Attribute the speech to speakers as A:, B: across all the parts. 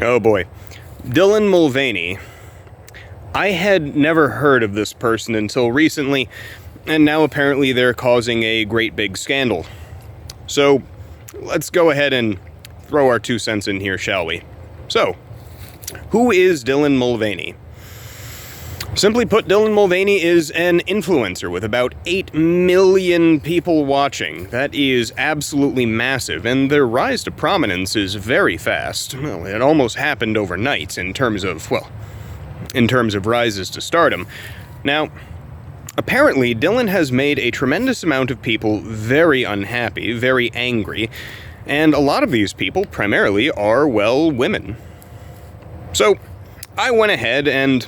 A: Oh boy. Dylan Mulvane. I had never heard of this person until recently, and now apparently they're causing a great big scandal. So, let's go ahead and throw our 2 cents in here, shall we? So, who is Dylan Mulvane? Simply put, Dylan Mulvane is an influencer with about 8 million people watching. That is absolutely massive, and their rise to prominence is very fast. Well, it almost happened overnight in terms of rises to stardom. Now, apparently, Dylan has made a tremendous amount of people very unhappy, very angry, and a lot of these people primarily are, well, women. So, I went ahead and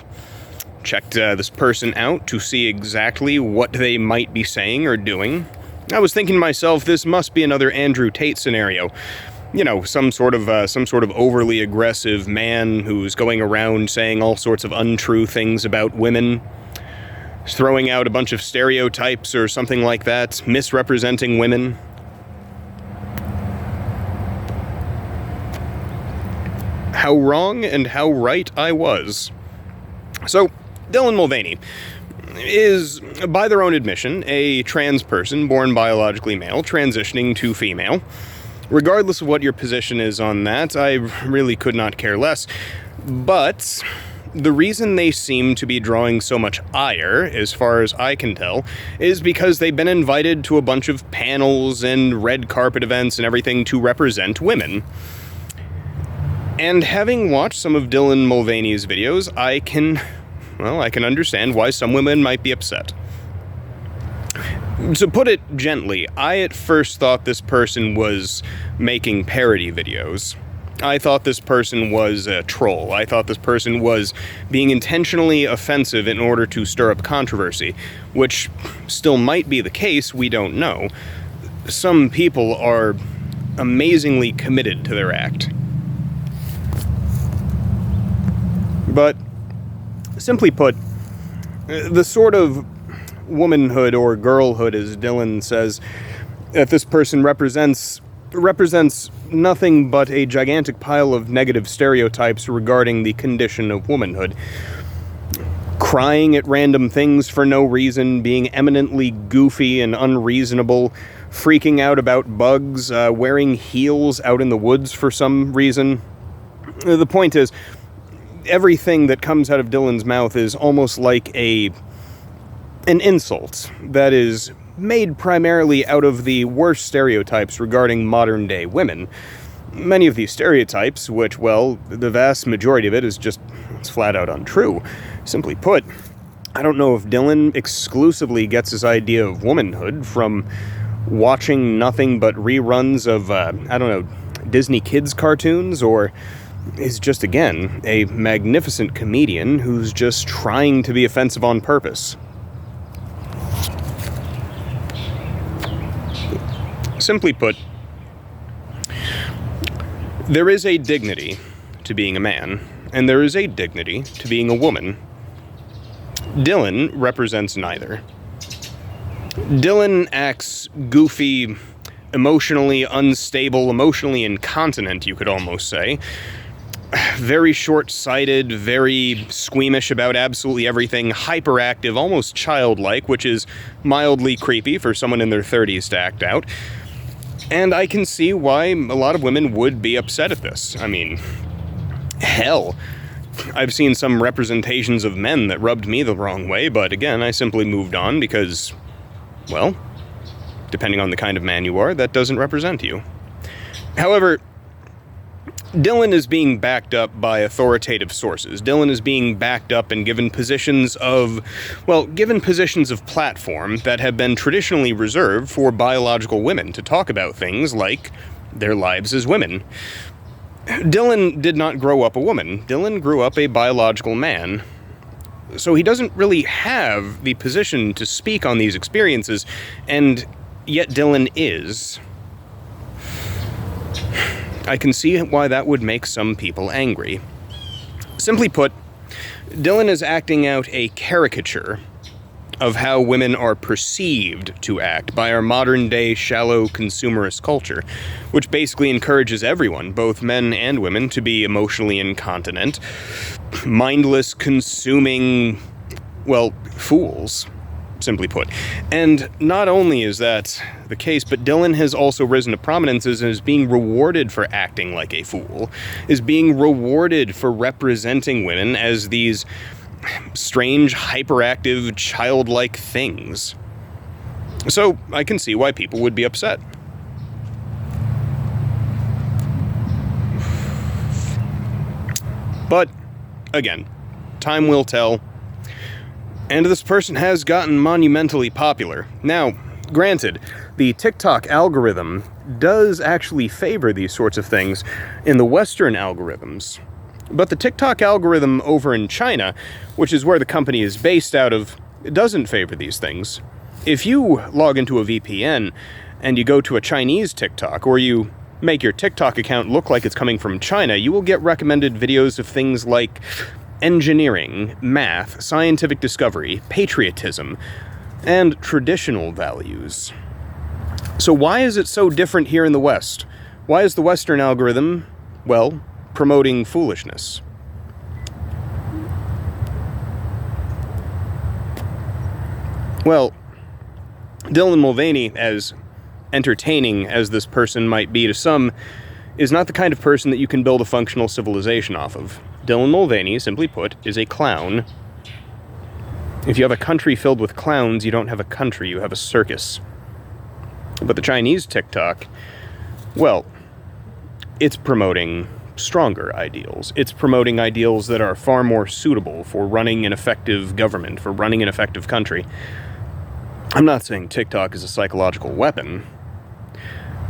A: checked this person out to see exactly what they might be saying or doing. I was thinking to myself, this must be another Andrew Tate scenario. You know, some sort of overly aggressive man who's going around saying all sorts of untrue things about women, throwing out a bunch of stereotypes or something like that, misrepresenting women. How wrong and how right I was. So, Dylan Mulvane is, by their own admission, a trans person born biologically male, transitioning to female. Regardless of what your position is on that, I really could not care less. But the reason they seem to be drawing so much ire, as far as I can tell, is because they've been invited to a bunch of panels and red carpet events and everything to represent women. And having watched some of Dylan Mulvane's videos, I can understand why some women might be upset. To put it gently, I at first thought this person was making parody videos. I thought this person was a troll. I thought this person was being intentionally offensive in order to stir up controversy, which still might be the case, we don't know. Some people are amazingly committed to their act. But, simply put, the sort of womanhood or girlhood, as Dylan says, that this person represents nothing but a gigantic pile of negative stereotypes regarding the condition of womanhood. Crying at random things for no reason, being eminently goofy and unreasonable, freaking out about bugs, wearing heels out in the woods for some reason. The point is, everything that comes out of Dylan's mouth is almost like an insult that is made primarily out of the worst stereotypes regarding modern-day women. Many of these stereotypes, which, well, the vast majority of it is just, it's flat out untrue. Simply put, I don't know if Dylan exclusively gets his idea of womanhood from watching nothing but reruns of, Disney kids cartoons, or is just, again, a magnificent comedian who's just trying to be offensive on purpose. Simply put, there is a dignity to being a man, and there is a dignity to being a woman. Dylan represents neither. Dylan acts goofy, emotionally unstable, emotionally incontinent, you could almost say. Very short-sighted, very squeamish about absolutely everything, hyperactive, almost childlike, which is mildly creepy for someone in their 30s to act out. And I can see why a lot of women would be upset at this. I mean, hell, I've seen some representations of men that rubbed me the wrong way, but again, I simply moved on because, well, depending on the kind of man you are, that doesn't represent you. However, Dylan is being backed up by authoritative sources. Dylan is being backed up and given positions of platform that have been traditionally reserved for biological women to talk about things like their lives as women. Dylan did not grow up a woman. Dylan grew up a biological man. So he doesn't really have the position to speak on these experiences, and yet Dylan is. I can see why that would make some people angry. Simply put, Dylan is acting out a caricature of how women are perceived to act by our modern-day shallow consumerist culture, which basically encourages everyone, both men and women, to be emotionally incontinent, mindless, consuming, well, fools, simply put. And not only is that the case, but Dylan has also risen to prominence as being rewarded for acting like a fool, is being rewarded for representing women as these strange, hyperactive, childlike things. So I can see why people would be upset. But, again, time will tell. And this person has gotten monumentally popular. Now, granted, the TikTok algorithm does actually favor these sorts of things in the Western algorithms. But the TikTok algorithm over in China, which is where the company is based out of, doesn't favor these things. If you log into a VPN and you go to a Chinese TikTok, or you make your TikTok account look like it's coming from China, you will get recommended videos of things like engineering, math, scientific discovery, patriotism, and traditional values. So why is it so different here in the West? Why is the Western algorithm, well, promoting foolishness? Well, Dylan Mulvane, as entertaining as this person might be to some, is not the kind of person that you can build a functional civilization off of. Dylan Mulvane, simply put, is a clown. If you have a country filled with clowns, you don't have a country, you have a circus. But the Chinese TikTok, well, it's promoting stronger ideals. It's promoting ideals that are far more suitable for running an effective government, for running an effective country. I'm not saying TikTok is a psychological weapon,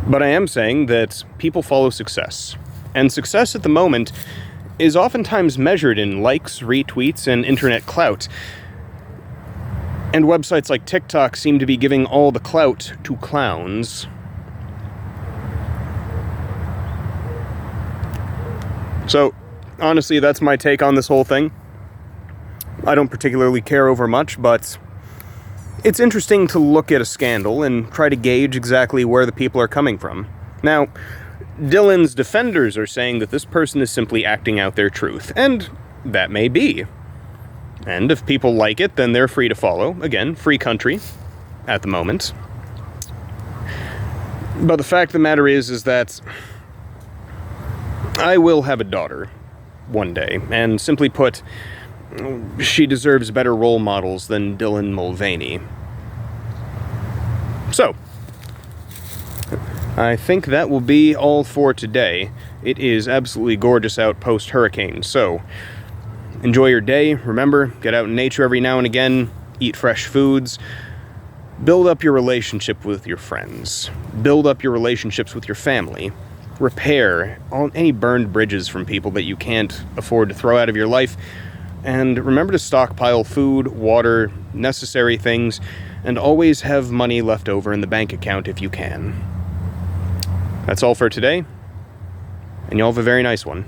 A: but I am saying that people follow success. And success at the moment is oftentimes measured in likes, retweets, and internet clout. And websites like TikTok seem to be giving all the clout to clowns. So, honestly, that's my take on this whole thing. I don't particularly care over much, but it's interesting to look at a scandal and try to gauge exactly where the people are coming from. Now, Dylan's defenders are saying that this person is simply acting out their truth, and that may be. And if people like it, then they're free to follow. Again, free country at the moment. But the fact of the matter is that I will have a daughter one day, and simply put, she deserves better role models than Dylan Mulvane. So, I think that will be all for today. It is absolutely gorgeous out post-hurricane, so enjoy your day. Remember, get out in nature every now and again, eat fresh foods, build up your relationship with your friends, build up your relationships with your family, repair any burned bridges from people that you can't afford to throw out of your life, and remember to stockpile food, water, necessary things, and always have money left over in the bank account if you can. That's all for today, and y'all have a very nice one.